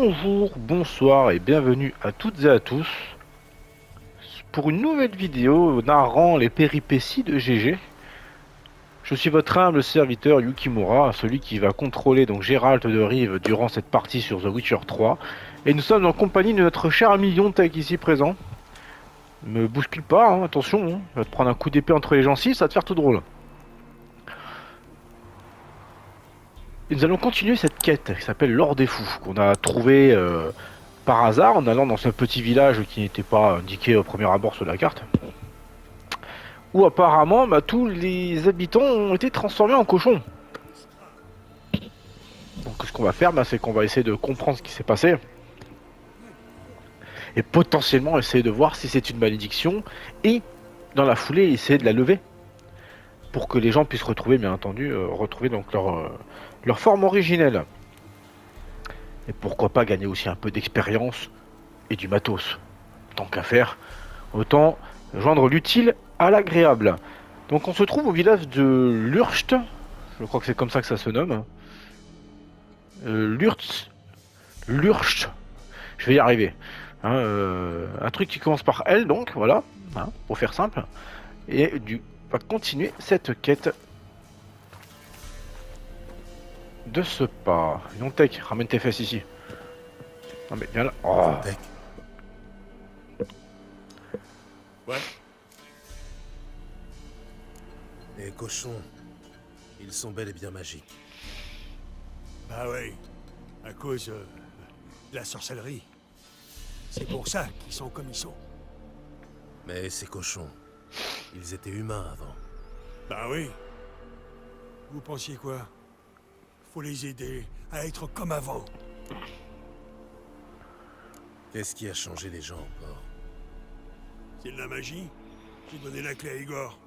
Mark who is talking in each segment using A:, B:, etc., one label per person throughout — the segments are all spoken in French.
A: Bonjour, bonsoir et bienvenue à toutes et à tous pour une nouvelle vidéo narrant les péripéties de GG. Je suis votre humble serviteur Yukimura, celui qui va contrôler donc Gérald de Rive durant cette partie sur The Witcher 3. Et nous sommes en compagnie de notre cher ami Yontek ici présent. Me bouscule pas, hein, attention, hein, va te prendre un coup d'épée entre les gencives, ça va te faire tout drôle. Et nous allons continuer cette quête qui s'appelle l'Or des Fous, qu'on a trouvé par hasard en allant dans ce petit village qui n'était pas indiqué au premier abord sur la carte. Où apparemment tous les habitants ont été transformés en cochons. Donc ce qu'on va faire, c'est qu'on va essayer de comprendre ce qui s'est passé. Et potentiellement essayer de voir si c'est une malédiction. Et dans la foulée, essayer de la lever. Pour que les gens puissent retrouver, bien entendu, retrouver donc leur forme originelle. Et pourquoi pas gagner aussi un peu d'expérience et du matos. Tant qu'à faire, autant joindre l'utile à l'agréable. Donc on se trouve au village de Lurcht. Je crois que c'est comme ça que ça se nomme. Lurcht. Je vais y arriver. Hein, un truc qui commence par L, donc voilà, hein, pour faire simple. Et on va continuer cette quête de ce pas. Yontek, ramène tes fesses ici. Non mais viens là. Oh.
B: Ouais. Les cochons, ils sont bel et bien magiques.
C: Bah oui, à cause de la sorcellerie. C'est pour ça qu'ils sont comme ils sont.
B: Mais ces cochons, ils étaient humains avant.
C: Bah oui. Vous pensiez quoi? Faut les aider à être comme avant.
B: Qu'est-ce qui a changé les gens encore?
C: C'est de la magie. J'ai donné la clé à Igor.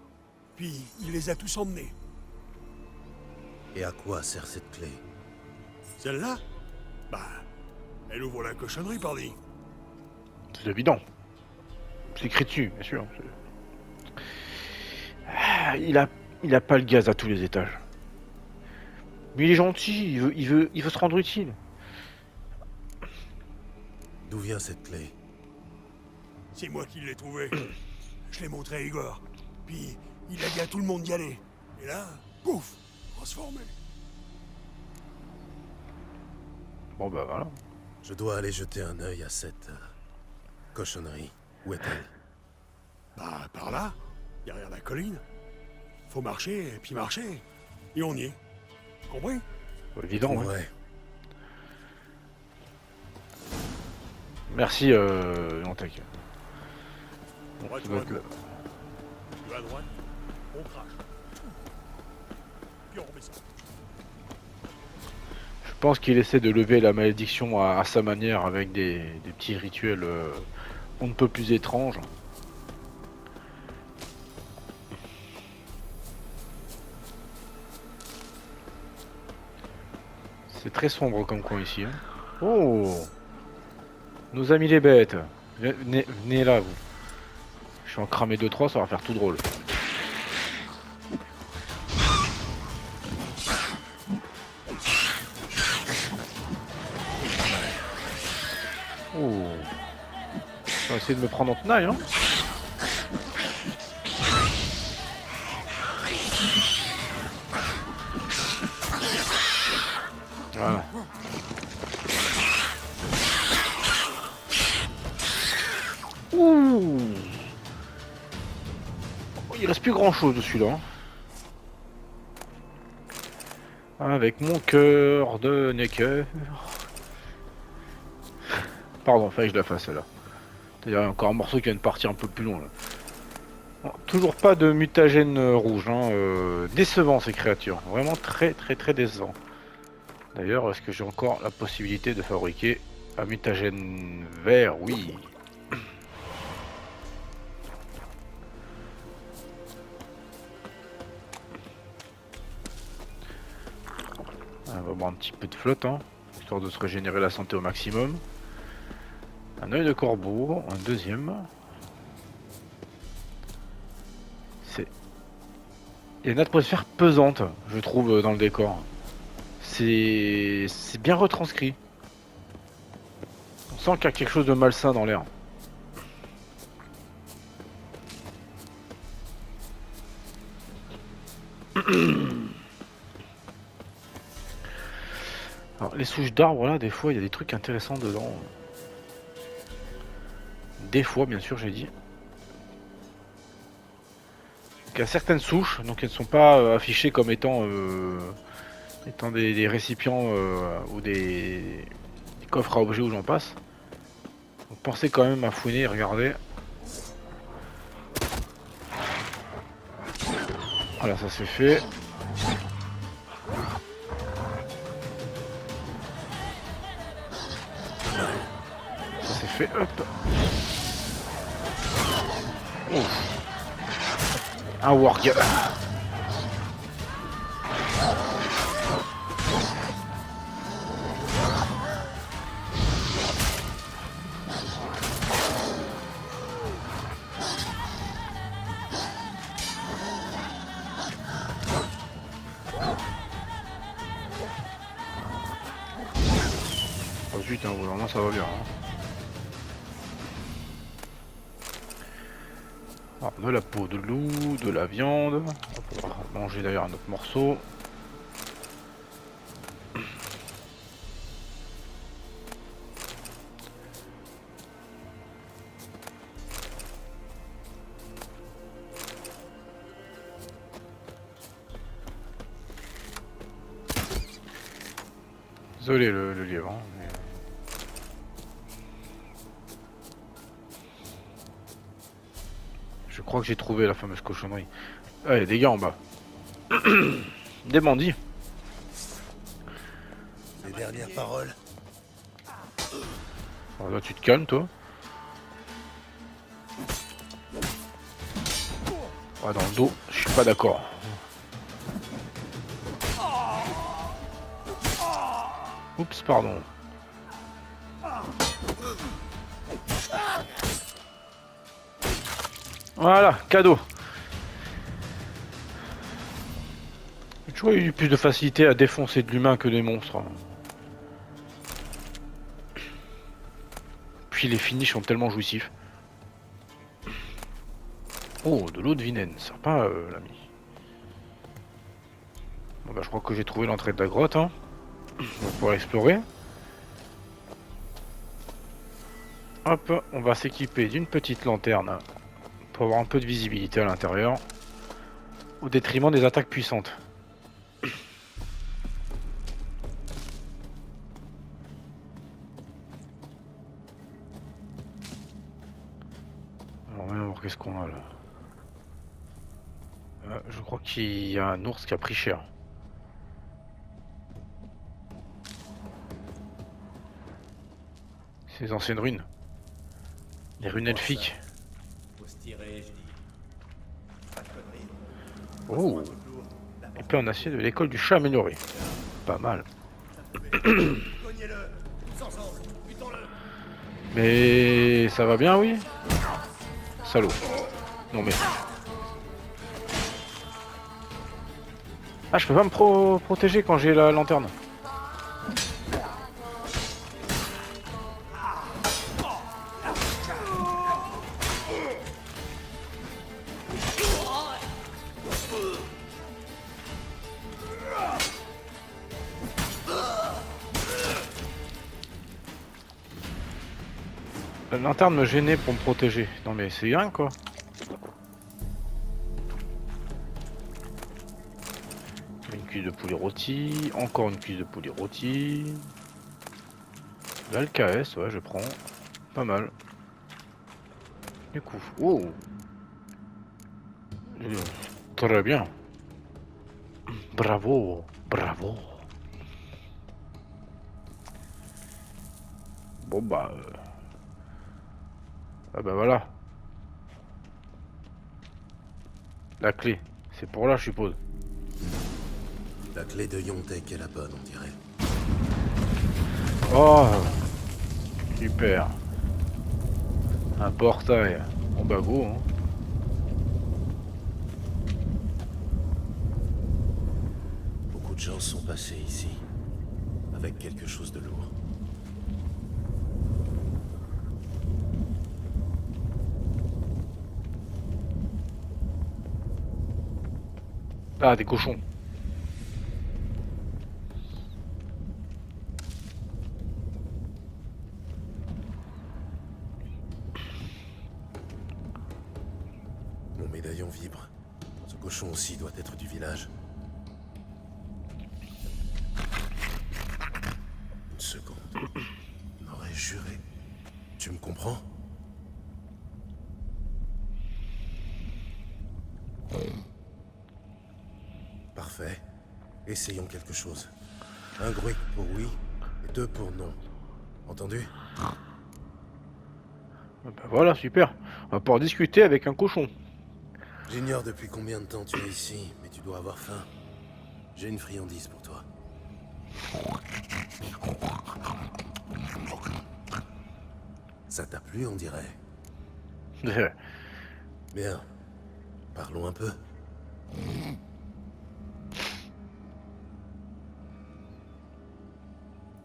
C: Puis il les a tous emmenés.
B: Et à quoi sert cette clé?
C: Celle-là? Bah, elle ouvre la cochonnerie, pardi.
A: C'est évident. C'est écrit dessus, bien sûr. Ah, il a pas le gaz à tous les étages. Mais il est gentil, il veut se rendre utile.
B: D'où vient cette clé?
C: C'est moi qui l'ai trouvée. Je l'ai montré à Igor. Puis il a dit à tout le monde d'y aller. Et là, pouf, transformé.
A: Bon bah voilà.
B: Je dois aller jeter un œil à cette cochonnerie. Où est-elle?
C: Bah, par là, derrière la colline. Faut marcher, et puis marcher. Et on y est. Compris?
A: Évident, ouais.
B: Ouais.
A: Merci, Yontek.
C: Bon, tu vas à droite, on crache. Puis on remet ça.
A: Je pense qu'il essaie de lever la malédiction à sa manière avec des petits rituels on ne peut plus étranges. C'est très sombre comme coin ici. Hein. Oh, nos amis les bêtes. Venez là, vous. Je suis en cramé 2-3, ça va faire tout drôle. Oh. On va essayer de me prendre en tenaille, hein. Voilà. Ouh. Il reste plus grand chose dessus là. Avec mon cœur de necker. Pardon, fallait que je la fasse là. Il y a encore un morceau qui vient de partir un peu plus long là. Bon, toujours pas de mutagène rouge, hein. Décevant ces créatures. Vraiment très décevant. D'ailleurs, est-ce que j'ai encore la possibilité de fabriquer un mutagène vert? Oui. On va boire un petit peu de flotte, hein, histoire de se régénérer la santé au maximum. Un œil de corbeau, un deuxième. Il y a une atmosphère pesante, je trouve, dans le décor. C'est bien retranscrit. sens qu'il y a quelque chose de malsain dans l'air. Alors, les souches d'arbres là, des fois il y a des trucs intéressants dedans. Des fois, bien sûr, j'ai dit. Il y a certaines souches, donc elles ne sont pas affichées comme étant, des récipients ou des coffres à objets où j'en passe. Donc pensez quand même à fouiner et regarder. Voilà, ça c'est fait. Ça c'est fait, hop. Ouf. Un warg. Oh zut, hein, vraiment ça va bien. Hein. Alors, de la peau de loup, de la viande. On va manger d'ailleurs un autre morceau. Désolé le lièvre. Hein, mais... Je crois que j'ai trouvé la fameuse cochonnerie. Ah, il y a des gars en bas. Des bandits.
B: Les dernières paroles.
A: Alors là, tu te calmes, toi. Ah, dans le dos, je suis pas d'accord. Oups, pardon. Voilà, cadeau. J'ai toujours eu plus de facilité à défoncer de l'humain que des monstres. Puis les finishes sont tellement jouissifs. Oh, de l'eau de Vinen, sympa l'ami. Bon bah je crois que j'ai trouvé l'entrée de la grotte, hein. On va pouvoir explorer. Hop, on va s'équiper d'une petite lanterne pour avoir un peu de visibilité à l'intérieur, au détriment des attaques puissantes. Alors voyons voir qu'est-ce qu'on a là. Je crois qu'il y a un ours qui a pris cher. Ces anciennes ruines. Les ruines elfiques. Oh, épée en acier de l'école du chat amélioré. Pas mal. Mais ça va bien, oui. Salaud. Non mais... Ah, je peux pas me protéger quand j'ai la lanterne. La lanterne me gênait pour me protéger. Non mais c'est rien quoi. Une cuisse de poulet rôti. Encore une cuisse de poulet rôti. L'ALKS, ouais je prends. Pas mal. Du coup. Oh. Très bien. Bravo. Bravo. Bon bah... Ah bah voilà. La clé. C'est pour là je suppose.
B: La clé de Yontek est la bonne, on dirait.
A: Oh. Super. Un portail. Bon bah go hein.
B: Beaucoup de gens sont passés ici. Avec quelque chose de lourd.
A: Ah, des cochons.
B: Mon médaillon vibre. Ce cochon aussi doit être du village. Une seconde. On aurait juré. Tu me comprends? Parfait. Essayons quelque chose. Un bruit pour oui et 2 pour non. Entendu?
A: Ah bah voilà, super. On va pouvoir discuter avec un cochon.
B: J'ignore depuis combien de temps tu es ici, mais tu dois avoir faim. J'ai une friandise pour toi. Ça t'a plu, on dirait. Bien. Parlons un peu.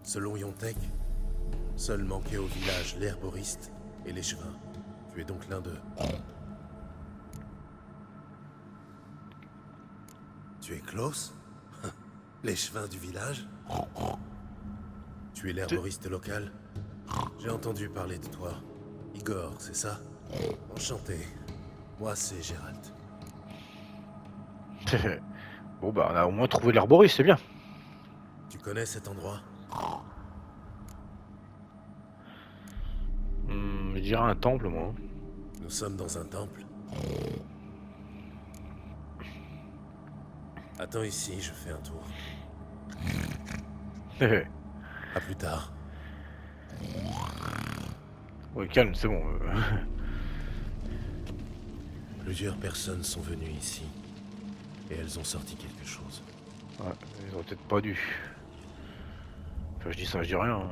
B: Selon Yontek, seul manquait au village l'herboriste et l'échevin. Tu es donc l'un d'eux. Tu es Klaus? L'échevin du village? Tu es l'herboriste local? J'ai entendu parler de toi. Igor, c'est ça? Enchanté. Moi, c'est Gérald.
A: Bon bah on a au moins trouvé l'herboriste, c'est bien.
B: Tu connais cet endroit?
A: Je dirais un temple, moi.
B: Nous sommes dans un temple. Attends ici, je fais un tour. À plus tard.
A: Ouais, calme, c'est bon.
B: Plusieurs personnes sont venues ici. Et elles ont sorti quelque chose.
A: Ouais, ils ont peut-être pas dû. Enfin, je dis ça, je dis rien. Hein.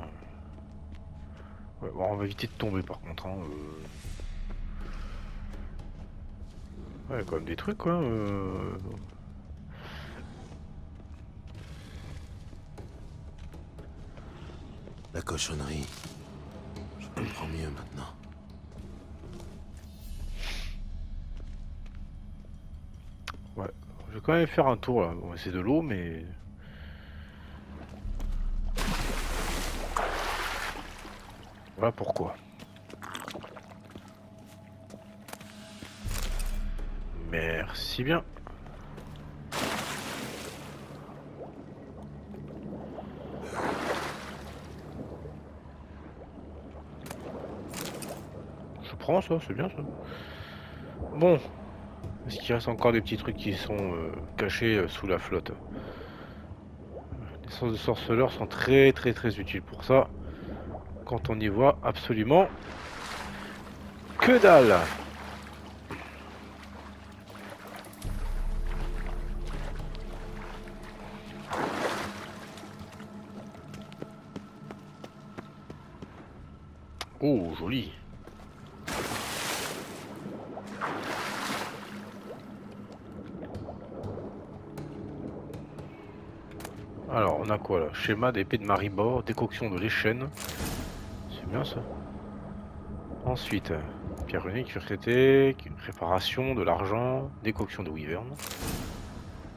A: Ouais, bon, on va éviter de tomber par contre. Hein, Ouais, quand même des trucs quoi.
B: La cochonnerie. Je comprends mieux maintenant.
A: Ouais, je vais quand même faire un tour là. Bon, c'est de l'eau, mais. Voilà pourquoi. Merci bien. Je prends ça, c'est bien ça. Bon. Est-ce qu'il reste encore des petits trucs qui sont cachés sous la flotte? Les sens de sorceleur sont très utiles pour ça. Quand on y voit absolument que dalle. Oh, joli. Alors, on a quoi là? Schéma d'épée de Maribor, décoction de l'échelle. C'est bien ça. Ensuite, pierre unique, traité, réparation, de l'argent, décoction de Wyvern.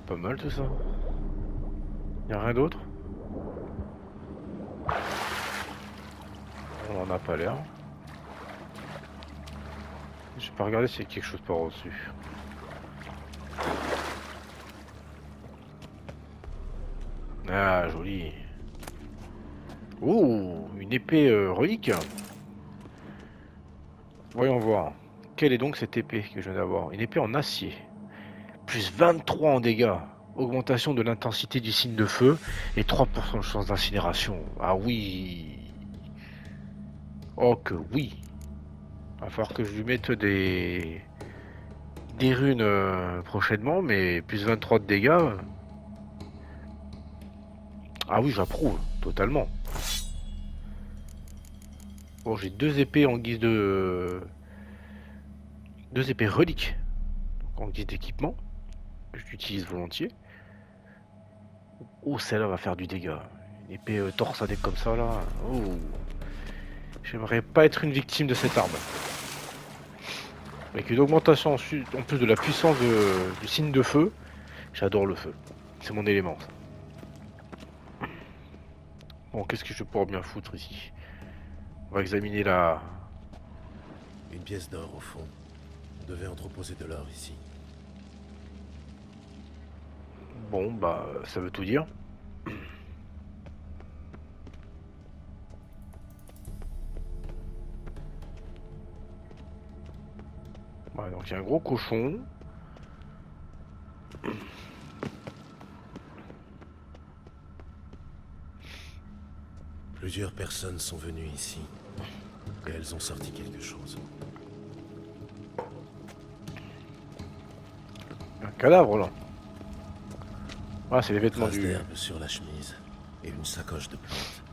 A: Pas mal tout ça. Y'a rien d'autre? On en a pas l'air. J'ai pas regardé s'il y a quelque chose par au-dessus. Ah, joli. Oh, une épée relique. Voyons voir. Quelle est donc cette épée que je viens d'avoir? Une épée en acier. Plus 23 en dégâts. Augmentation de l'intensité du signe de feu et 3% de chance d'incinération. Ah oui. Oh que oui. Va falloir que je lui mette des runes prochainement, mais plus 23 de dégâts. Ah oui, j'approuve, totalement. Bon, j'ai deux épées en guise de... Deux épées reliques. Donc, en guise d'équipement. Je l'utilise volontiers. Oh, celle-là va faire du dégât. Une épée torsadée comme ça, là. Oh. J'aimerais pas être une victime de cette arme. Avec une augmentation en plus de la puissance du signe de feu. J'adore le feu. C'est mon élément. Ça. Bon, qu'est-ce que je pourrais bien foutre ici? On va examiner la...
B: Une pièce d'or au fond. On devait entreposer de l'or ici.
A: Bon, bah, ça veut tout dire. Ouais, donc il y a un gros cochon.
B: Plusieurs personnes sont venues ici. Et elles ont sorti quelque chose.
A: Un cadavre là. Ah, c'est les vêtements
B: Traces
A: du...
B: d'herbe sur la chemise. Et une sacoche de plantes.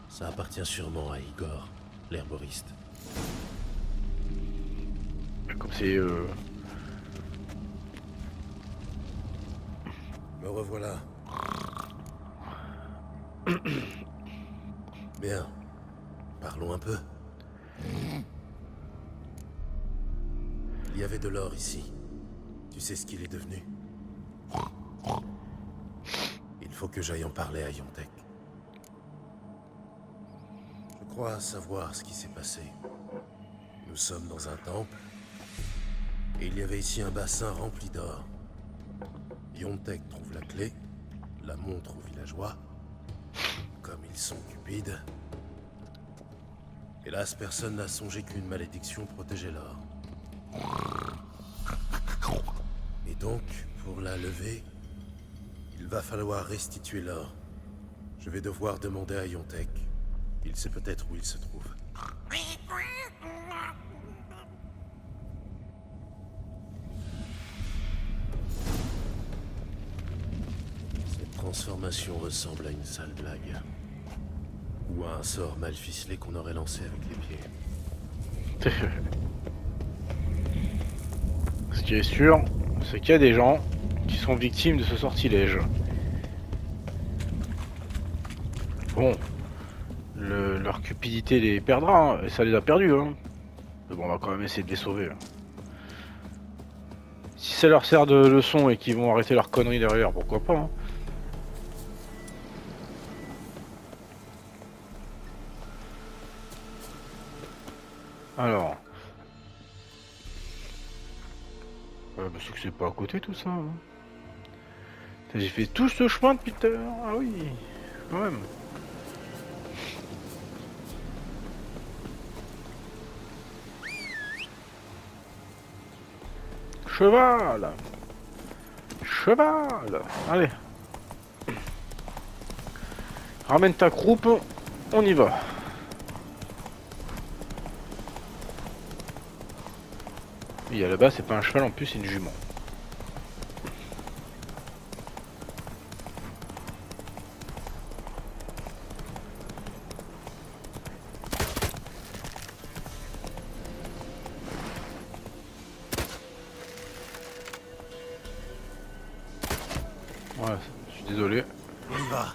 B: Ça appartient sûrement à Igor, l'herboriste.
A: Comme c'est...
B: Me revoilà. Bien. Parlons un peu. Il y avait de l'or ici. Tu sais ce qu'il est devenu? Il faut que j'aille en parler à Yontek. Je crois savoir ce qui s'est passé. Nous sommes dans un temple. Et il y avait ici un bassin rempli d'or. Yontek trouve la clé, la montre aux villageois. Comme ils sont cupides. Hélas, personne n'a songé qu'une malédiction protégeait l'or. Et donc, pour la lever, il va falloir restituer l'or. Je vais devoir demander à Yontek. Il sait peut-être où il se trouve. Cette transformation ressemble à une sale blague. Ou à un sort mal ficelé qu'on aurait lancé avec les pieds.
A: Ce qui est sûr, c'est qu'il y a des gens qui sont victimes de ce sortilège. Bon, leur cupidité les perdra, hein, et ça les a perdus. Hein. Mais bon, on va quand même essayer de les sauver. Hein. Si ça leur sert de leçon et qu'ils vont arrêter leurs conneries derrière, pourquoi pas. Hein. Alors... bah c'est que c'est pas à côté tout ça. Hein. J'ai fait tout ce chemin depuis tout à l'heure. Ah oui, quand même. Cheval. Cheval. Allez. Ramène ta croupe. On y va. Et là-bas, c'est pas un cheval en plus, c'est une jument. Ouais, je suis désolé.
B: On y va.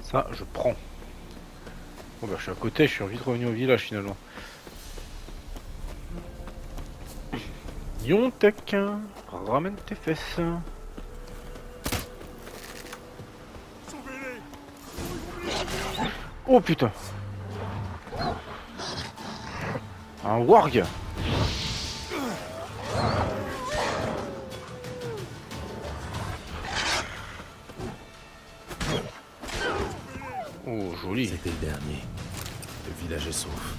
A: Ça, je prends. Bon bah je suis à côté, je suis vite revenu au village finalement. Yontek, ramène tes fesses.
C: Sauvez-les!
A: Oh putain. Un warg. Oh joli.
B: C'était le dernier. Le village est sauf.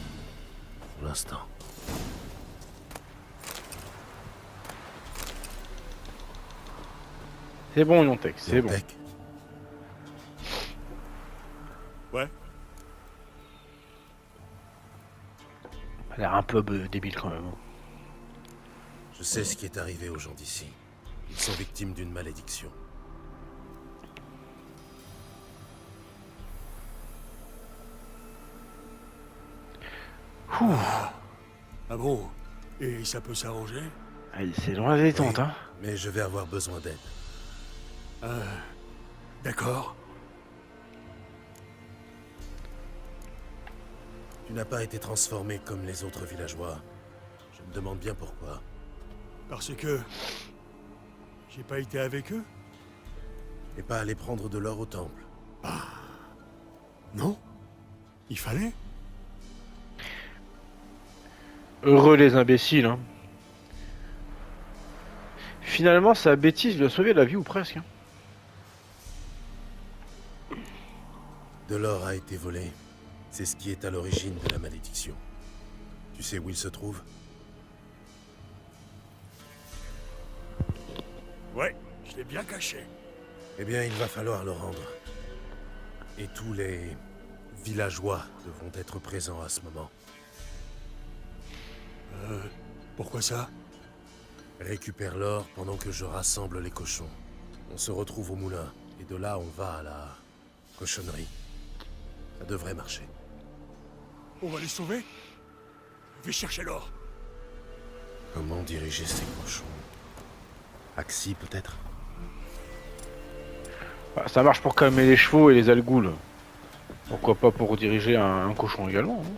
B: Pour l'instant.
A: C'est bon Yontek, c'est bon.
B: Yontek,
C: Ouais,
A: Elle a l'air un peu débile quand même.
B: je sais ce qui est arrivé aux gens d'ici. Ils sont victimes d'une malédiction.
C: ah bon? Et ça peut s'arranger?
A: Ah, c'est loin la détente,
B: Oui,
A: hein.
B: mais je vais avoir besoin d'aide.
C: D'accord.
B: Tu n'as pas été transformé comme les autres villageois. Je me demande bien pourquoi.
C: Parce que... j'ai pas été avec eux?
B: Et pas aller prendre de l'or au temple.
C: Non? Il fallait?
A: Heureux les imbéciles, hein. Finalement, sa bêtise lui a sauvé la vie, ou presque. Hein.
B: De l'or a été volé. C'est ce qui est à l'origine de la malédiction. Tu sais où il se trouve?
C: Ouais, je l'ai bien caché.
B: Eh bien, il va falloir le rendre. Et tous les villageois devront être présents à ce moment.
C: Pourquoi ça?
B: Récupère l'or pendant que je rassemble les cochons. On se retrouve au moulin, et de là on va à la cochonnerie. Ça devrait marcher.
C: On va les sauver? Je vais chercher l'or.
B: Comment diriger ces cochons? Axi peut-être?
A: Bah, ça marche pour calmer les chevaux et les algouls. Pourquoi pas pour diriger un cochon également. Hein.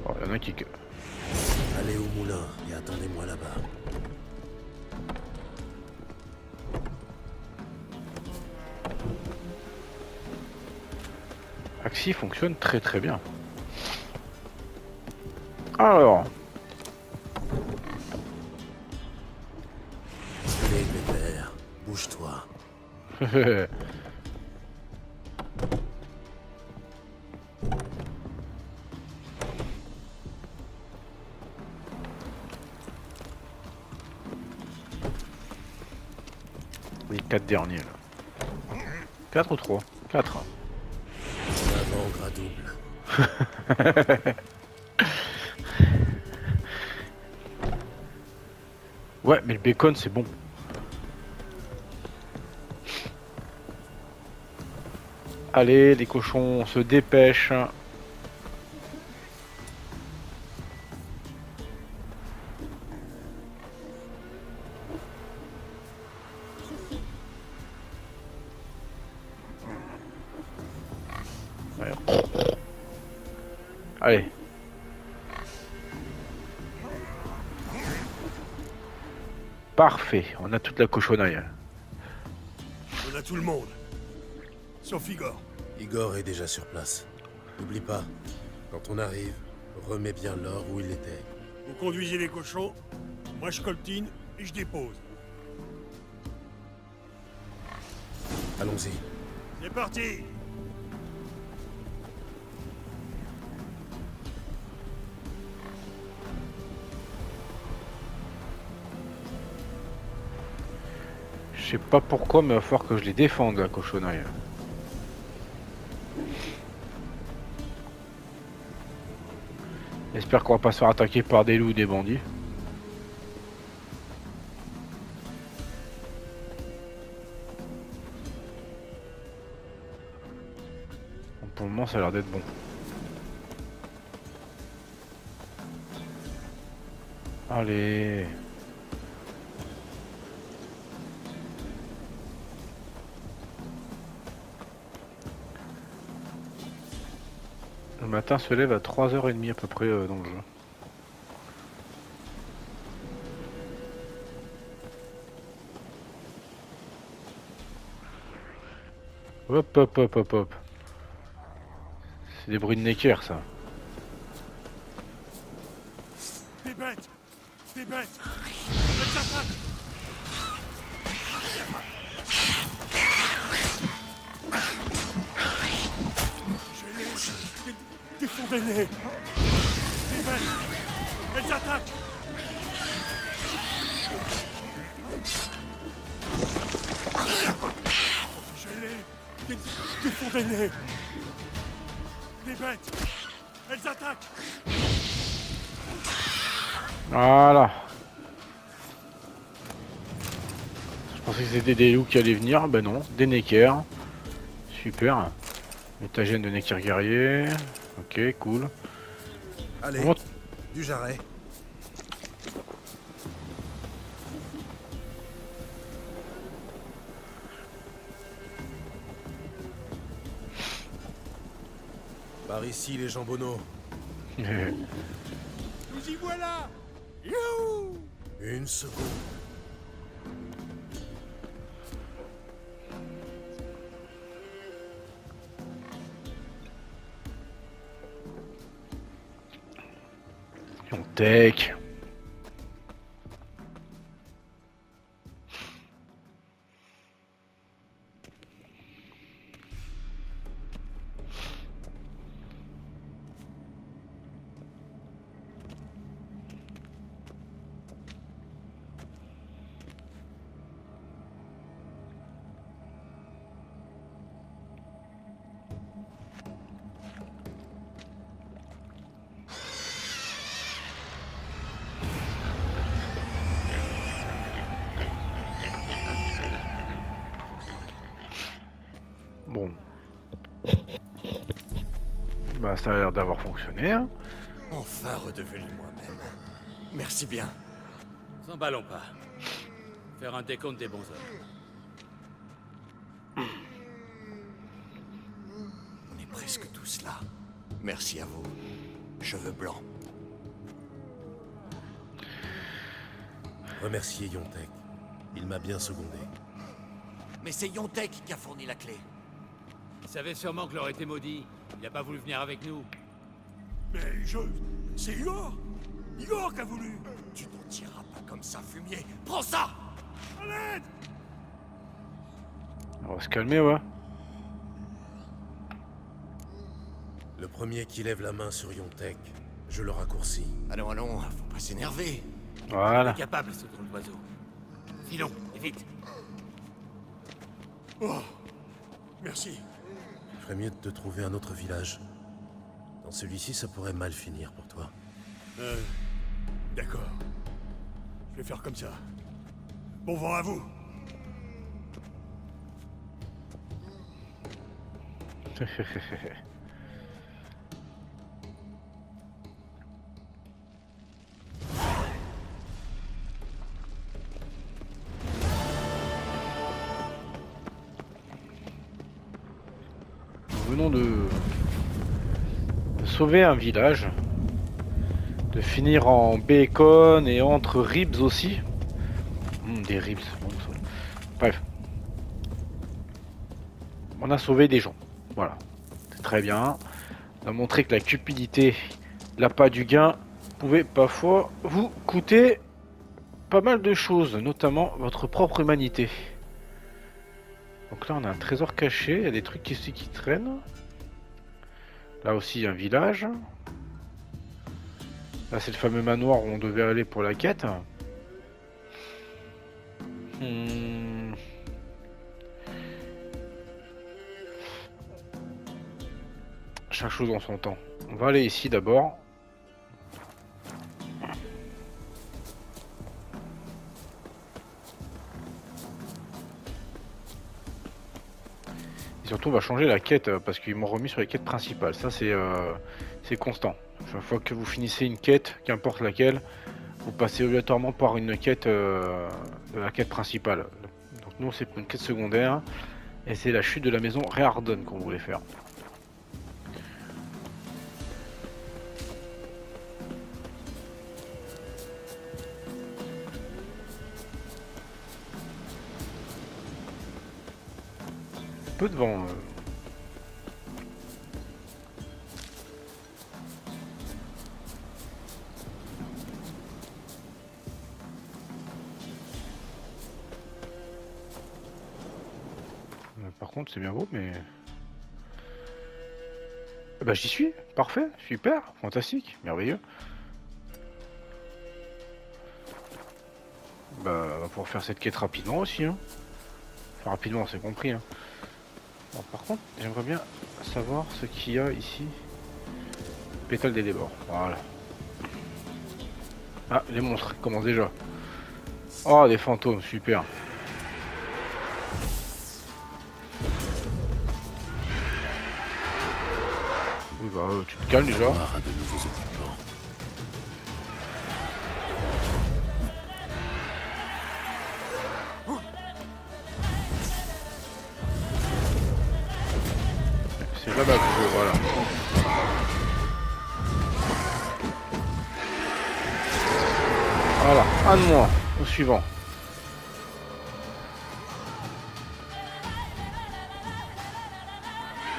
A: Oh, y en a qui...
B: Allez au moulin et attendez-moi là-bas.
A: Axi fonctionne très très bien. Alors...
B: Allez, pépère, bouge-toi.
A: Les 4 derniers là. 4 ou 3 4.
B: Avant, gras double.
A: Ouais, mais le bacon c'est bon. Allez, les cochons, on se dépêche. Ouais. Allez. Parfait, on a toute la cochonnerie.
C: On a tout le monde. Sauf Igor.
B: Igor est déjà sur place. N'oublie pas, quand on arrive, remets bien l'or où il était.
C: Vous conduisez les cochons, moi je coltine et je dépose.
B: Allons-y.
C: C'est parti!
A: Je sais pas pourquoi, mais il va falloir que je les défende, la cochonnerie. J'espère qu'on va pas se faire attaquer par des loups ou des bandits. Bon, pour le moment, ça a l'air d'être bon. Allez. Le matin se lève à 3h30 à peu près dans le jeu. Hop hop hop hop hop. C'est des bruits de Necker ça.
C: Des bêtes! Des bêtes! Elles attaquent! Défendez-les! Des bêtes! Elles attaquent! Défendez-les! Des bêtes! Elles attaquent!
A: Voilà. Je pensais que c'était des loups qui allaient venir. Ben non, des Necker. Super. Métagène de Necker guerrier. Ok, cool.
B: Allez,
A: Comment
B: du jarret. Par ici, les jambonneaux.
C: Nous y voilà. Youhou!
B: Une seconde.
A: Tech. Bon. Bah ça a l'air d'avoir fonctionné. Hein.
C: Enfin redevenu moi-même. Merci bien.
D: S'emballons pas. Faire un décompte des bons hommes.
C: On est presque tous là. Merci à vous. Cheveux blancs.
B: Remerciez Yontek. Il m'a bien secondé.
C: Mais c'est Yontek qui a fourni la clé.
D: Il savait sûrement que l'aurait été maudit. Il a pas voulu venir avec nous.
C: Mais c'est Igor. Igor qui a voulu. Tu t'en tireras pas comme ça, fumier. Prends ça. À l'aide.
A: On va se calmer, ouais.
B: Le premier qui lève la main sur Yontek, je le raccourcis.
C: Allons, allons, faut pas s'énerver.
A: Voilà.
D: Capable, ce drôle d'oiseau. Filons, et vite.
C: Oh, merci.
B: Il ferait mieux de te trouver un autre village. Dans celui-ci, ça pourrait mal finir pour toi.
C: D'accord. Je vais faire comme ça. Bon vent à vous.
A: Nous venons de sauver un village, de finir en bacon et entre ribs aussi. Des ribs. Bon, bref. On a sauvé des gens. Voilà. C'est très bien. On a montré que la cupidité, l'appât du gain, pouvait parfois vous coûter pas mal de choses, notamment votre propre humanité. Donc là on a un trésor caché, il y a des trucs ici qui traînent. Là aussi il y a un village. Là c'est le fameux manoir où on devait aller pour la quête. Chaque chose en son temps. On va aller ici d'abord. Et surtout on va changer la quête parce qu'ils m'ont remis sur les quêtes principales. Ça c'est constant. Chaque fois que vous finissez une quête, qu'importe laquelle, vous passez obligatoirement par une quête de la quête principale. Donc nous c'est une quête secondaire et c'est la chute de la maison Reardon qu'on voulait faire. Peu de vent. Par contre, c'est bien beau, mais... Bah j'y suis, parfait, super, fantastique, merveilleux. Bah on va pouvoir faire cette quête rapidement aussi, hein. Enfin rapidement, c'est compris, hein. Bon, par contre, j'aimerais bien savoir ce qu'il y a ici. Pétale des débords, voilà. Ah, les monstres, ils commencent déjà. Oh, des fantômes, super. Oui, bah, tu te calmes déjà.
B: De nouveaux occupants.
A: C'est là-bas que je... Voilà. Voilà, un de moins. Au suivant.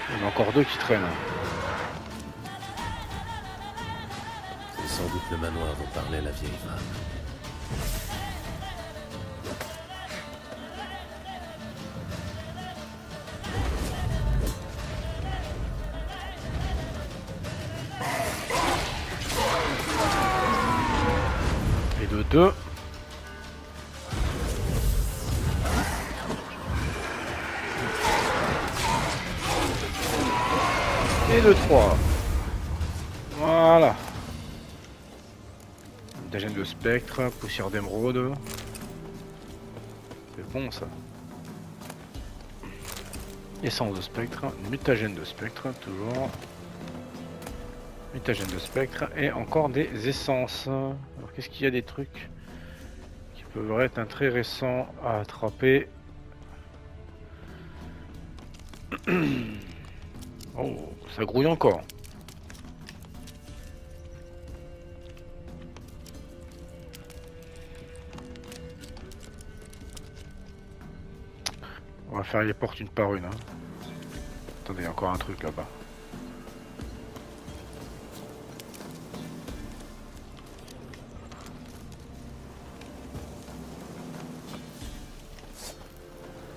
A: Il y en a encore 2 qui traînent.
B: C'est sans doute le manoir dont parlait la vieille femme.
A: Et de 2. Et de 3. Voilà. Mutagène de spectre, poussière d'émeraude. C'est bon ça. Essence de spectre, mutagène de spectre, toujours. Mutagène de spectre et encore des essences. Alors qu'est-ce qu'il y a des trucs qui peuvent être intéressants à attraper? Oh, ça grouille encore. On va faire les portes une par une. Hein. Attendez, il y a encore un truc là-bas.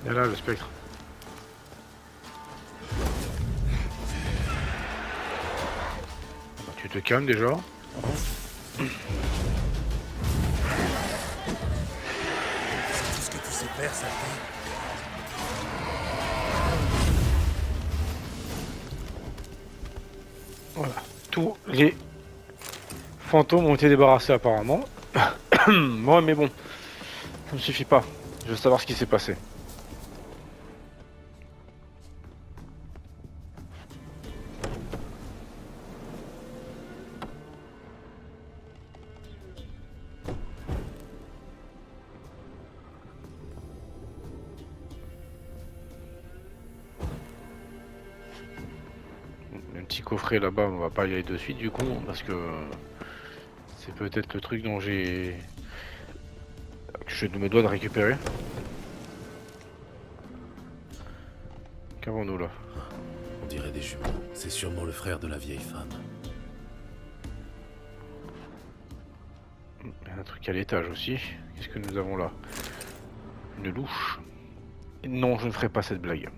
A: Et là, le spectre. Tu te calmes déjà.
B: C'est tout ce que tu sais faire, saleté.
A: Voilà. Tous les fantômes ont été débarrassés apparemment. Moi, mais bon, ça ne suffit pas. Je veux savoir ce qui s'est passé. Un petit coffret là-bas, on va pas y aller de suite du coup, parce que c'est peut-être le truc dont que je me dois de récupérer. Qu'avons-nous là?
B: On dirait des jumeaux. C'est sûrement le frère de la vieille femme.
A: Il y a un truc à l'étage aussi. Qu'est-ce que nous avons là? Une louche. Non, je ne ferai pas cette blague.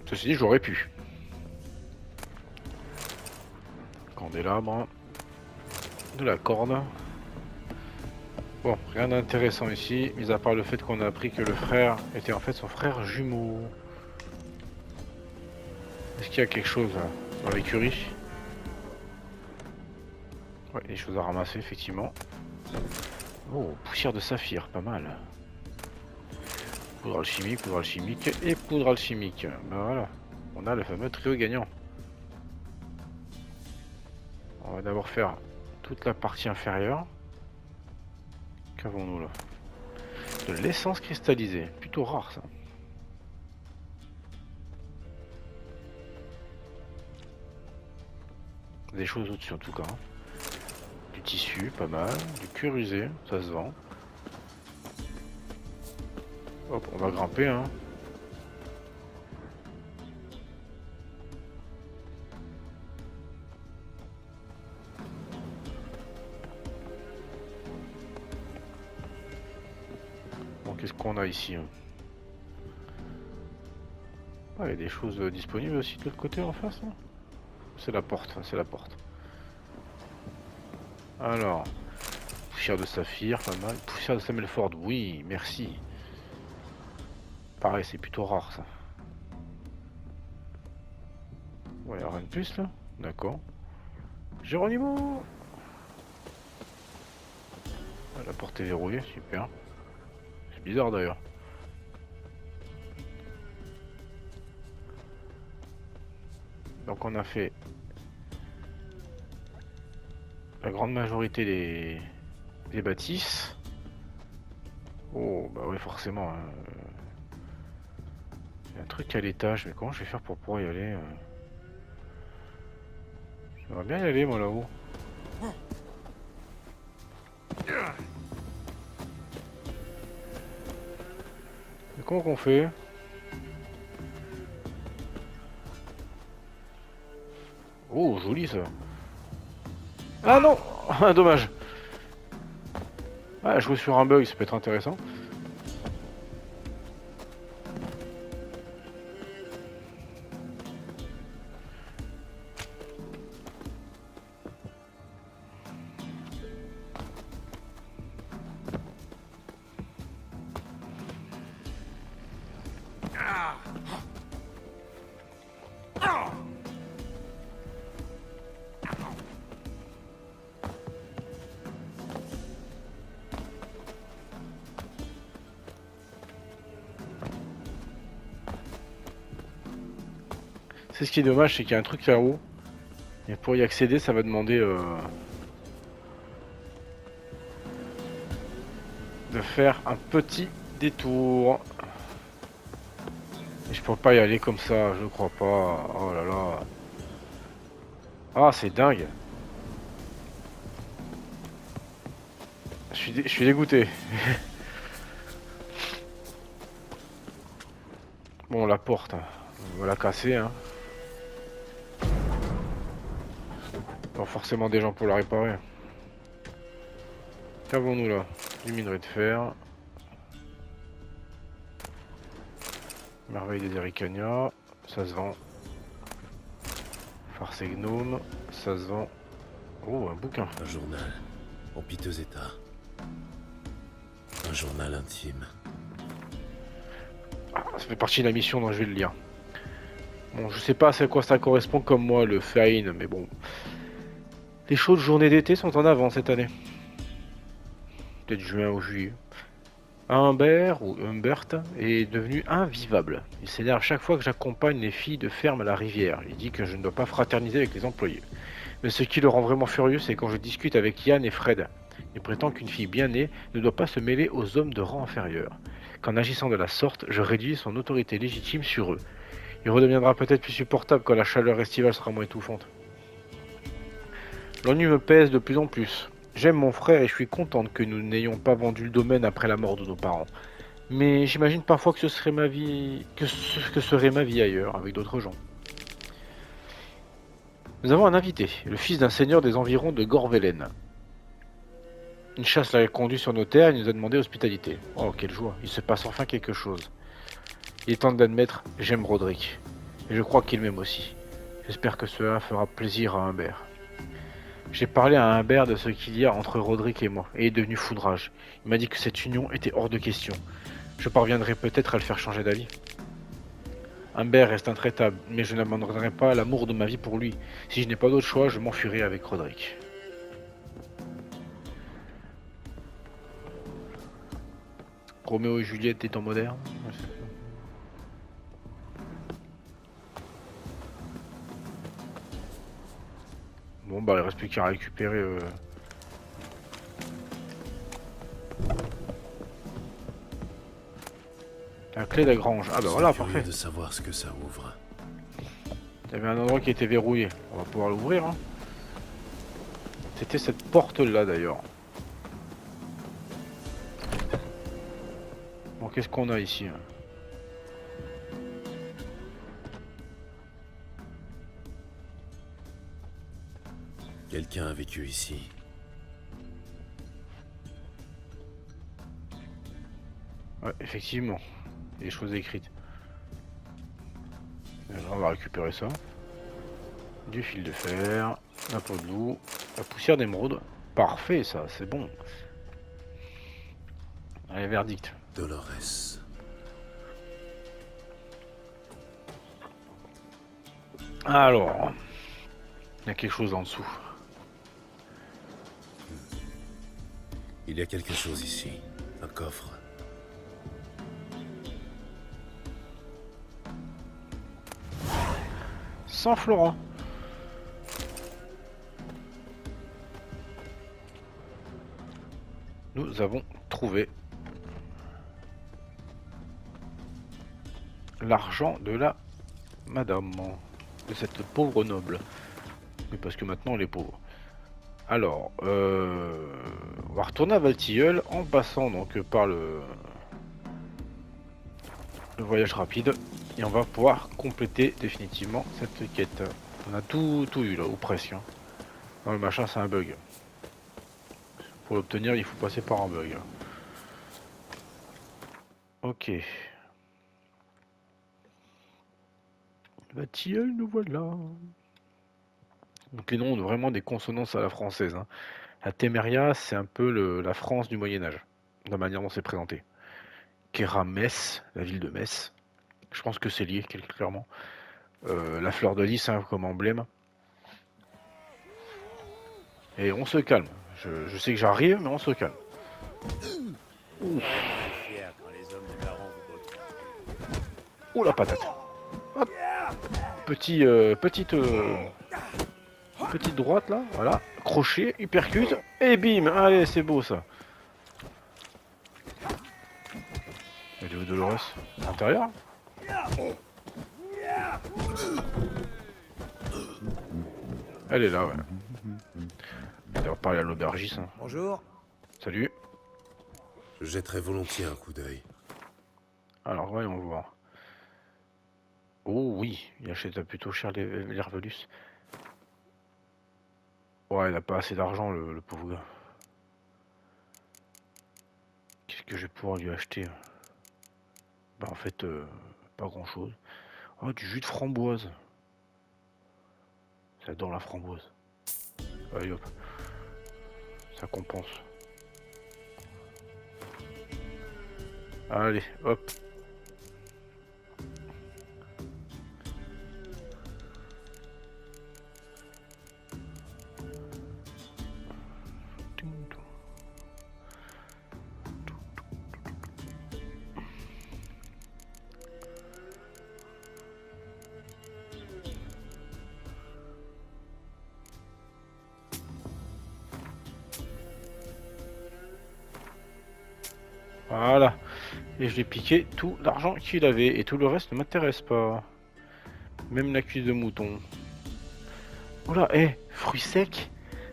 A: Ceci dit, j'aurais pu. Candélabre. De la corde. Bon, rien d'intéressant ici, mis à part le fait qu'on a appris que le frère était en fait son frère jumeau. Est-ce qu'il y a quelque chose là, dans l'écurie? Ouais, des choses à ramasser effectivement. Oh, poussière de saphir, pas mal. Poudre alchimique et poudre alchimique. Ben voilà, on a le fameux trio gagnant. On va d'abord faire toute la partie inférieure. Qu'avons-nous là? De l'essence cristallisée, plutôt rare ça. Des choses au-dessus en tout cas. Du tissu, pas mal. Du cuir usé, ça se vend. Hop, on va grimper hein. Bon, qu'est-ce qu'on a ici hein? Ah, il y a des choses disponibles aussi de l'autre côté en face là. C'est la porte, c'est la porte. Alors, poussière de saphir, pas mal. Poussière de Samelford, oui, merci. Pareil, c'est plutôt rare ça. Ouais, rien de plus là. D'accord. Géronimo. Ah, la porte est verrouillée, super. C'est bizarre d'ailleurs. Donc on a fait la grande majorité des bâtisses. Oh bah oui forcément hein. Il y a un truc à l'étage, mais comment je vais faire pour pouvoir y aller J'aimerais bien y aller, moi, là-haut. Mais comment qu'on fait? Oh, joli, ça. Ah non! Dommage. Ah, jouer sur un bug, ça peut être intéressant. C'est ce qui est dommage, c'est qu'il y a un truc là-haut. Et pour y accéder, ça va demander de faire un petit détour. Et je peux pas y aller comme ça, je crois pas. Oh là là. Ah, c'est dingue. Je suis dégoûté. Bon, la porte, on va la casser, hein. Alors forcément des gens pour la réparer. Qu'avons-nous là? Du minerai de fer. Merveille des Ericania. Ça se vend. Farce et gnome. Ça se vend. Oh, un bouquin.
B: Un journal, en piteux état. Un journal intime.
A: Ah, ça fait partie de la mission, donc je vais le lire. Bon, je sais pas à quoi ça correspond comme moi, le Fain, mais bon. Les chaudes journées d'été sont en avant cette année. Peut-être juin ou juillet. Humbert ou Humbert est devenu invivable. Il s'énerve chaque fois que j'accompagne les filles de ferme à la rivière. Il dit que je ne dois pas fraterniser avec les employés. Mais ce qui le rend vraiment furieux, c'est quand je discute avec Yann et Fred. Il prétend qu'une fille bien née ne doit pas se mêler aux hommes de rang inférieur. Qu'en agissant de la sorte, je réduis son autorité légitime sur eux. Il redeviendra peut-être plus supportable quand la chaleur estivale sera moins étouffante. L'ennui me pèse de plus en plus. J'aime mon frère et je suis contente que nous n'ayons pas vendu le domaine après la mort de nos parents. Mais j'imagine parfois que ce serait ma vie, que serait ma vie ailleurs, avec d'autres gens. Nous avons un invité, le fils d'un seigneur des environs de Gorvelen. Une chasse l'a conduit sur nos terres et nous a demandé hospitalité. Oh, quelle joie, il se passe enfin quelque chose. Il est temps d'admettre, j'aime Roderick. Et je crois qu'il m'aime aussi. J'espère que cela fera plaisir à Humbert. J'ai parlé à Humbert de ce qu'il y a entre Roderick et moi, et il est devenu foudrage. Il m'a dit que cette union était hors de question. Je parviendrai peut-être à le faire changer d'avis. Humbert reste intraitable, mais je n'abandonnerai pas l'amour de ma vie pour lui. Si je n'ai pas d'autre choix, je m'enfuirai avec Roderick. Roméo et Juliette des temps modernes. Bon bah il reste plus qu'à récupérer la clé de la grange. Ah bah voilà, parfait.
B: De savoir ce que ça ouvre.
A: Il y avait un endroit qui était verrouillé. On va pouvoir l'ouvrir. Hein. C'était cette porte là d'ailleurs. Bon, qu'est-ce qu'on a ici?
B: Quelqu'un a vécu ici.
A: Ouais, effectivement. Il y a des choses écrites. Alors, on va récupérer ça. Du fil de fer, la peau de loup, la poussière d'émeraude. Parfait ça, c'est bon. Allez, verdict.
B: Dolores.
A: Alors, il y a quelque chose en dessous.
B: Il y a quelque chose ici. Un coffre.
A: Sans Florent. Nous avons trouvé l'argent de la madame, de cette pauvre noble. Mais parce que maintenant, elle est pauvre. Alors, on va retourner à Valtilleul en passant donc par le voyage rapide. Et on va pouvoir compléter définitivement cette quête. On a tout eu là, ou presque. Hein. Non, le machin, c'est un bug. Pour l'obtenir, il faut passer par un bug. Ok. Valtilleul, nous voilà. Donc les noms ont vraiment des consonances à la française. Hein. La Téméria, c'est un peu la France du Moyen-Âge, la manière dont c'est présenté. Kéramès, la ville de Metz. Je pense que c'est lié, clairement. La fleur de lys hein, comme emblème. Et on se calme. Je sais que j'arrive, mais on se calme.
D: Fier quand les hommes du baron vous bottent.
A: Oh la patate. Hop. Petite droite là, voilà. Crochet, hypercute, et bim. Allez, c'est beau ça. Elle est où Dolores? À l'intérieur? Elle est là, ouais. On va parler à l'aubergiste. Hein.
E: Bonjour.
A: Salut.
B: Je jetterai volontiers un coup d'œil.
A: Alors, voyons voir. Oh oui, il achète plutôt cher l'Hervelus. Ouais, il a pas assez d'argent, le pauvre gars. Qu'est-ce que je vais pouvoir lui acheter? Bah en fait, pas grand-chose. Oh, du jus de framboise. J'adore la framboise. Allez hop. Ça compense. Allez, hop. Voilà. Et je l'ai piqué tout l'argent qu'il avait. Et tout le reste ne m'intéresse pas. Même la cuisse de mouton. Oula, fruits secs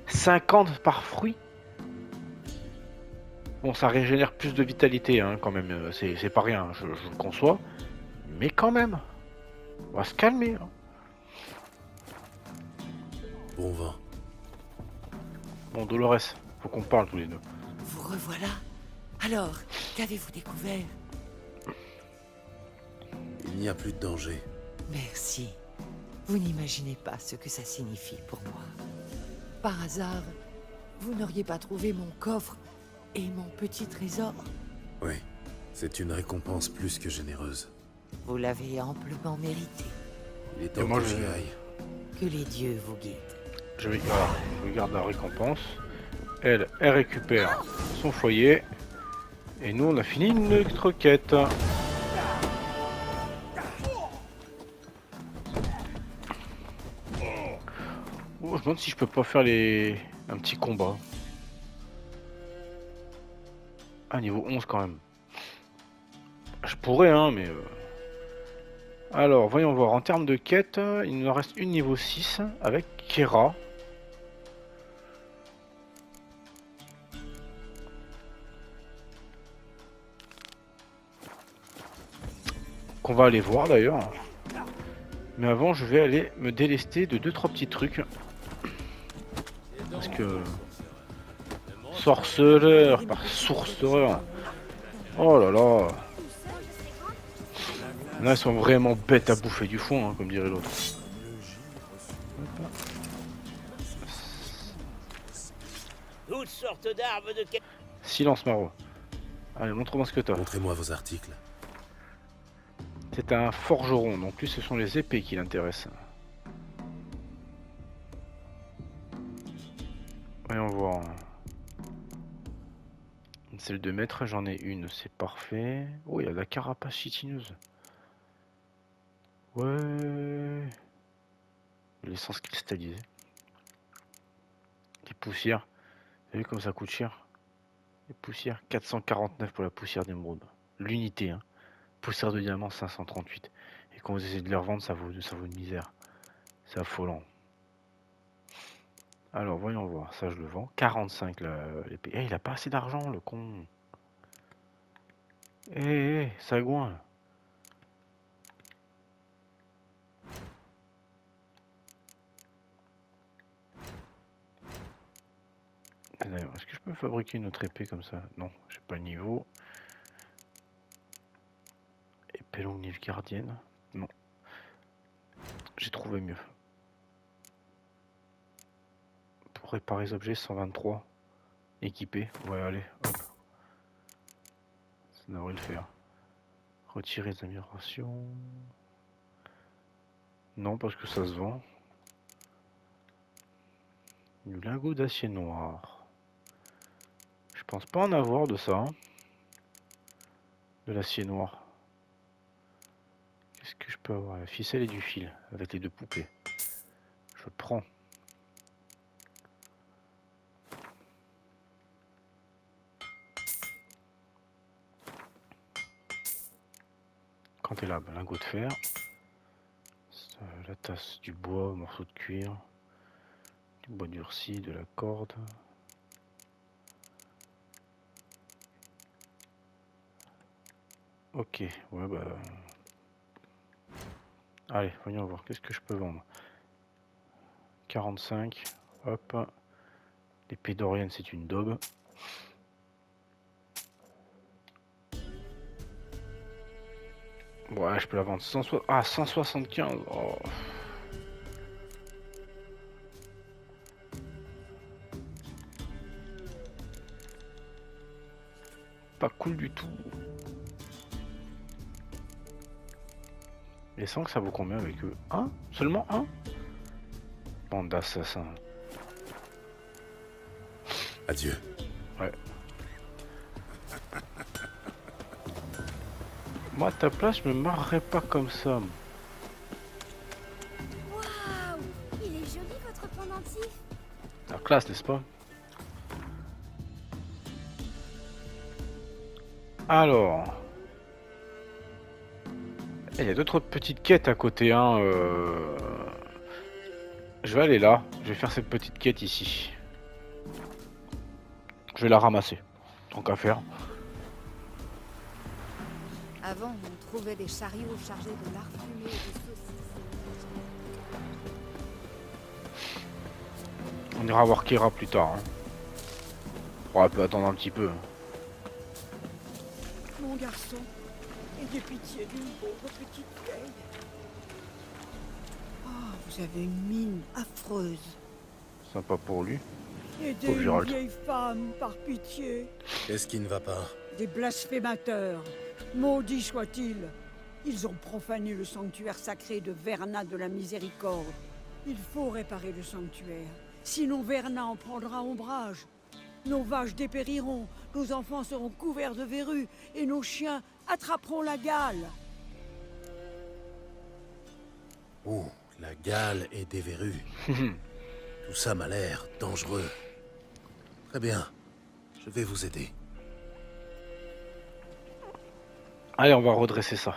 A: 50 par fruit. Bon, ça régénère plus de vitalité, hein, quand même. C'est pas rien, je le conçois. Mais quand même. On va se calmer. Hein.
B: Bon vent.
A: Bon, Dolores, faut qu'on parle tous les deux.
F: Vous revoilà. Alors, qu'avez-vous découvert?
B: Il n'y a plus de danger.
F: Merci. Vous n'imaginez pas ce que ça signifie pour moi. Par hasard, vous n'auriez pas trouvé mon coffre et mon petit trésor?
B: Oui, c'est une récompense plus que généreuse.
F: Vous l'avez amplement mérité.
B: Il est
A: Et
B: temps
A: moi,
B: que
A: je-
B: j'y aille.
F: Que les dieux vous guident.
A: Je regarde la récompense. Elle récupère son foyer. Et nous, on a fini notre quête. Oh, je me demande si je peux pas faire un petit combat. Ah, niveau 11 quand même. Je pourrais, hein, mais... Alors, voyons voir. En termes de quête, il nous en reste une niveau 6 avec Kera. Qu'on va aller voir d'ailleurs. Mais avant, je vais aller me délester de 2-3 petits trucs. Parce que... Sorceleur par sorcereur. Oh là là. Là, ils sont vraiment bêtes à bouffer du fond, hein, comme dirait l'autre.
D: Toutes sortes d'armes de...
A: Silence, Maro. Allez, montre-moi ce que t'as.
B: Montrez-moi vos articles.
A: C'est un forgeron, donc lui, ce sont les épées qui l'intéressent. Voyons voir. Une selle de maître, j'en ai une, c'est parfait. Oh, il y a de la carapace chitineuse. Ouais. L'essence cristallisée. Les poussières. Vous avez vu comme ça coûte cher? Les poussières, 449 pour la poussière d'émeraude. L'unité, hein. Poussière de diamant 538. Et quand vous essayez de les revendre, ça vaut une misère. C'est affolant. Alors, voyons voir. Ça, je le vends. 45 l'épée. Eh, il a pas assez d'argent, le con. Sagouin. D'ailleurs, est-ce que je peux fabriquer une autre épée comme ça? Non, j'ai pas le niveau. Épée longue Nilfgaardienne. Non. J'ai trouvé mieux. Pour réparer les objets, 123. Équipé. Ouais, allez, hop. Ça devrait le faire. Retirer les améliorations. Non, parce que ça se vend. Du lingot d'acier noir. Je pense pas en avoir de ça. Hein. De l'acier noir. Qu'est-ce que je peux avoir? La ficelle et du fil. Avec les deux poupées. Je prends. Quand t'es là, lingot de fer. La tasse, du bois, morceau de cuir. Du bois durci, de la corde. Ok, ouais bah... Allez, voyons voir, qu'est-ce que je peux vendre? 45, hop. L'épée d'Orienne, c'est une daube. Ouais, je peux la vendre 175. Oh. Pas cool du tout. Et sans que ça vaut combien avec eux? Un? Seulement un? Bande d'assassins.
B: Adieu.
A: Ouais. Moi, à ta place, je me marrerais pas comme ça.
E: Waouh! Il est joli votre pendentif.
A: La classe, n'est-ce pas? Alors... Il y a d'autres petites quêtes à côté, hein. Je vais aller là. Je vais faire cette petite quête ici. Je vais la ramasser. Tant qu'à faire.
E: Avant, on trouvait des chariots chargés de lard fumé et de saucisses.
A: On ira voir Kira plus tard. Hein. On peut attendre un petit peu.
F: Mon garçon, ayez pitié d'une pauvre petite vieille. Oh, vous avez une mine affreuse.
A: Sympa pour lui.
F: Aidez
A: Pauvre
F: une
A: Gérald.
F: vieille femme, par pitié.
B: Qu'est-ce qui ne va pas?
F: Des blasphémateurs, maudits soient-ils. Ils ont profané le sanctuaire sacré de Verna de la Miséricorde. Il faut réparer le sanctuaire, sinon Verna en prendra ombrage. Nos vaches dépériront, nos enfants seront couverts de verrues, et nos chiens attraperont la gale.
B: Oh, la gale et des verrues. Tout ça m'a l'air dangereux. Très bien, je vais vous aider.
A: Allez, on va redresser ça.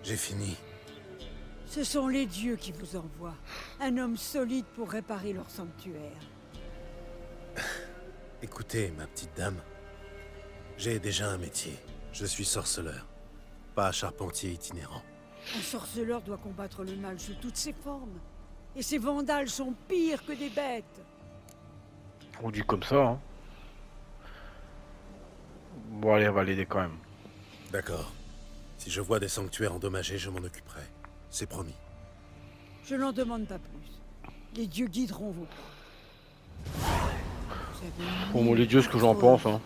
B: J'ai fini.
F: Ce sont les dieux qui vous envoient. Un homme solide pour réparer leur sanctuaire.
B: Écoutez, ma petite dame. J'ai déjà un métier. Je suis sorceleur. Pas charpentier itinérant.
F: Un sorceleur doit combattre le mal sous toutes ses formes. Et ces vandales sont pires que des bêtes.
A: On dit comme ça, hein. Bon, allez, on va l'aider quand même.
B: D'accord. Si je vois des sanctuaires endommagés, je m'en occuperai. C'est promis.
F: Je n'en demande pas plus. Les dieux guideront vos pas. Vous avez une
A: Pour moi, les dieux, ce que j'en
F: affreuse.
A: pense, hein.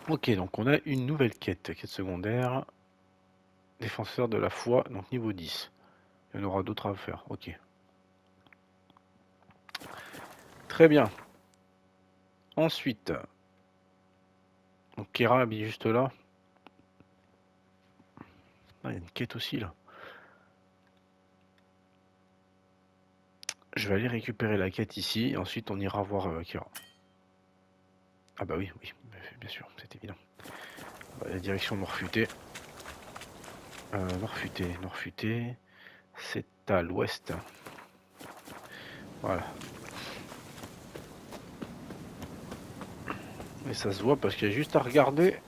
A: Ok, donc on a une nouvelle quête. Quête secondaire. Défenseur de la foi, donc niveau 10. Il y en aura d'autres à faire, ok. Très bien. Ensuite, donc Kira est juste là. Ah, il y a une quête aussi là. Je vais aller récupérer la quête ici, et ensuite on ira voir Kira. Ah bah oui, oui, bien sûr, c'est évident. La direction Nord-Futé. Nord-Futé, c'est à l'ouest. Voilà. Et ça se voit parce qu'il y a juste à regarder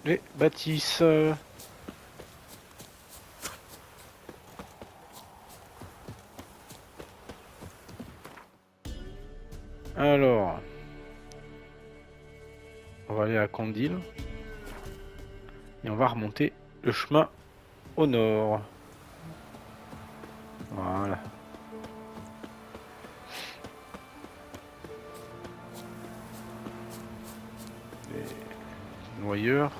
A: les bâtisses. Alors, on va aller à Condil et on va remonter le chemin au nord. Voilà. Les noyeurs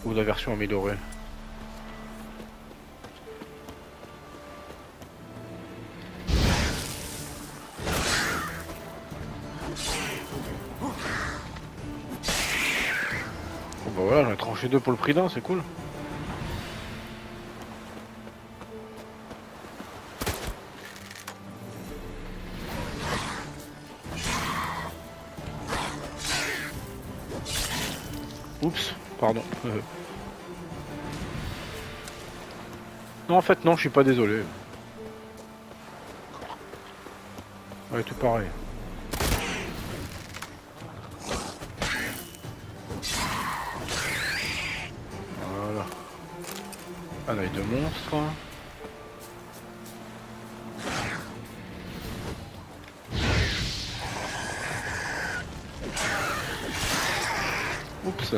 A: ou la version améliorée. Oh bah voilà, j'en ai tranché 2 pour le prix d'un, c'est cool. Oups, pardon. Non, en fait, non, je suis pas désolé. Ouais, tout pareil. Voilà. Un œil de monstre. Oups.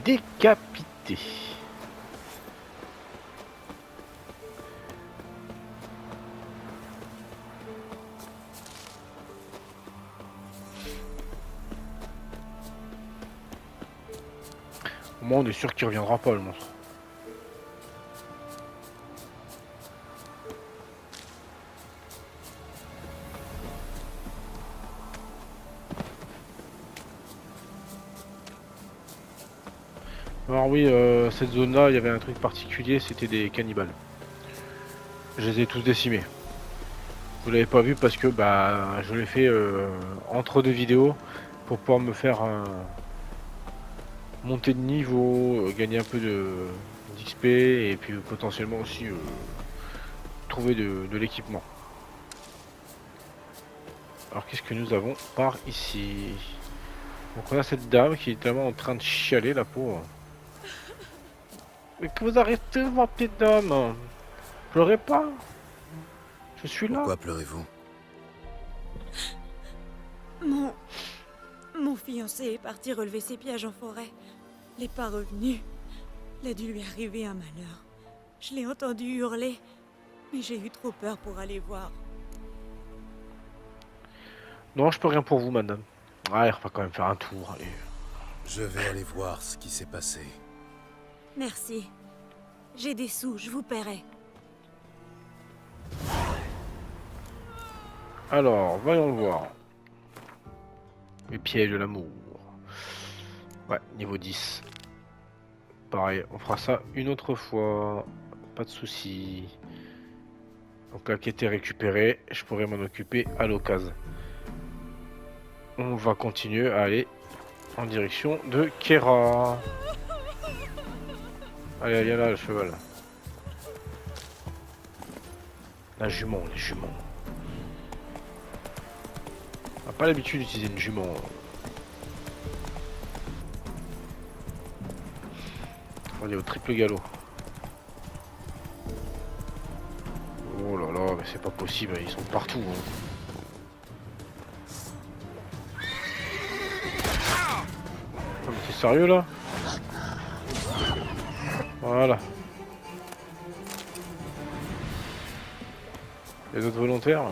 A: Décapité. Au moins on est sûr qu'il reviendra pas le monstre. Alors oui, cette zone là, il y avait un truc particulier, c'était des cannibales. Je les ai tous décimés. Vous l'avez pas vu parce que bah je l'ai fait entre 2 vidéos pour pouvoir me faire monter de niveau, gagner un peu d'XP et puis potentiellement aussi trouver de l'équipement. Alors qu'est-ce que nous avons par ici? Donc on a cette dame qui est tellement en train de chialer, la pauvre. Mais que vous arrêtez, mon petit homme. Pleurez pas. Je suis là.
B: Pourquoi pleurez-vous?
G: Mon fiancé est parti relever ses pièges en forêt. Il n'est pas revenu. Il a dû lui arriver un malheur. Je l'ai entendu hurler, mais j'ai eu trop peur pour aller voir.
A: Non, je peux rien pour vous, madame. Ouais, on va quand même faire un tour. Allez.
B: Je vais aller voir ce qui s'est passé.
G: Merci. J'ai des sous, je vous paierai.
A: Alors, voyons voir. Les pièges de l'amour. Ouais, niveau 10. Pareil, on fera ça une autre fois. Pas de soucis. Donc la quête est récupérée. Je pourrais m'en occuper à l'occasion. On va continuer à aller en direction de Kera. Allez, viens là, le cheval. La jument, les juments. On n'a pas l'habitude d'utiliser une jument. On est au triple galop. Oh là là, mais c'est pas possible, ils sont partout. Oh, mais t'es sérieux là? Voilà. Les autres volontaires?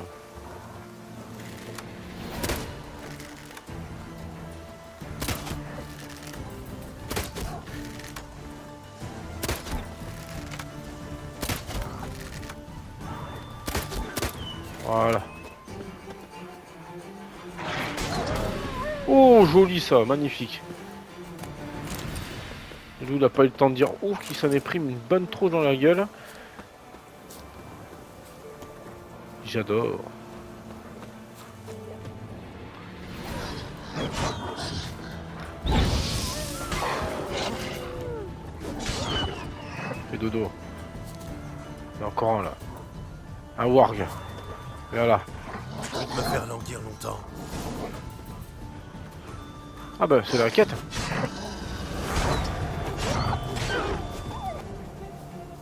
A: Voilà. Oh, joli ça, magnifique. Nous, il n'a pas eu le temps de dire ouf, qui s'en est pris une bonne trop dans la gueule. J'adore. Fais dodo. Il y en a encore un là. Un warg. Voilà.
B: Je vais me faire languir longtemps.
A: Ah bah c'est la quête.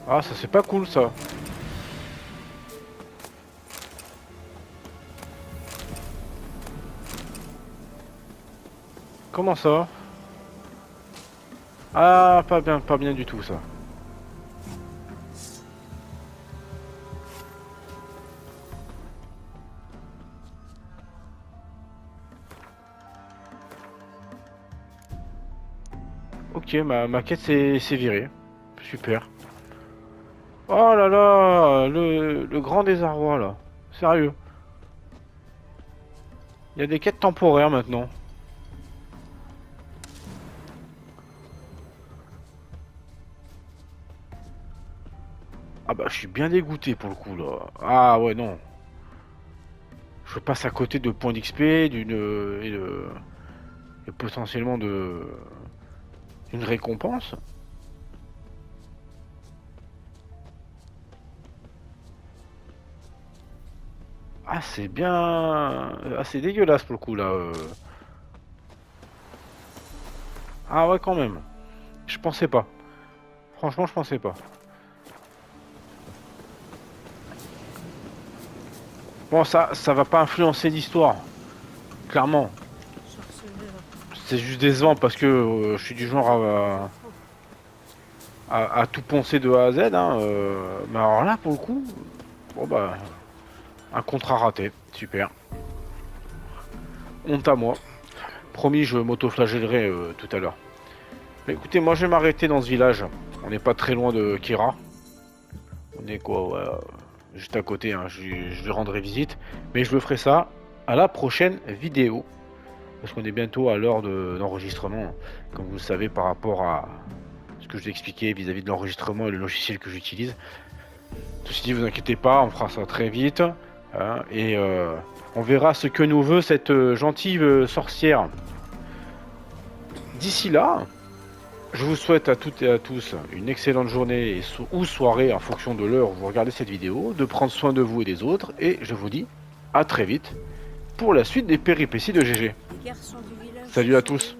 A: Ah ça c'est pas cool ça. Comment ça? Ah pas bien du tout ça. Ok, ma quête c'est viré. Super. Oh là là, le grand désarroi là. Sérieux. Il y a des quêtes temporaires maintenant. Ah bah je suis bien dégoûté pour le coup là. Ah ouais non. Je passe à côté de points d'XP, et potentiellement d'une récompense. Ah c'est bien... Ah c'est dégueulasse pour le coup là. Ah ouais quand même. Je pensais pas. Franchement je pensais pas. Bon ça va pas influencer l'histoire. Clairement. C'est juste décevant parce que je suis du genre à tout poncer de A à Z. Hein, mais alors là pour le coup... Bon bah... Un contrat raté. Super. Honte à moi. Promis je m'auto-flagellerai tout à l'heure. Mais écoutez moi je vais m'arrêter dans ce village. On n'est pas très loin de Kira. On est quoi ouais, juste à côté, hein. Je lui rendrai visite. Mais je le ferai ça à la prochaine vidéo. Parce qu'on est bientôt à l'heure d'enregistrement. Comme vous le savez par rapport à ce que je vous ai expliqué vis-à-vis de l'enregistrement et le logiciel que j'utilise. Ceci dit, vous inquiétez pas, on fera ça très vite. Hein, et on verra ce que nous veut cette gentille sorcière. D'ici là, je vous souhaite à toutes et à tous une excellente journée ou soirée en fonction de l'heure où vous regardez cette vidéo, de prendre soin de vous et des autres, et je vous dis à très vite pour la suite des péripéties de GG. Salut à tous.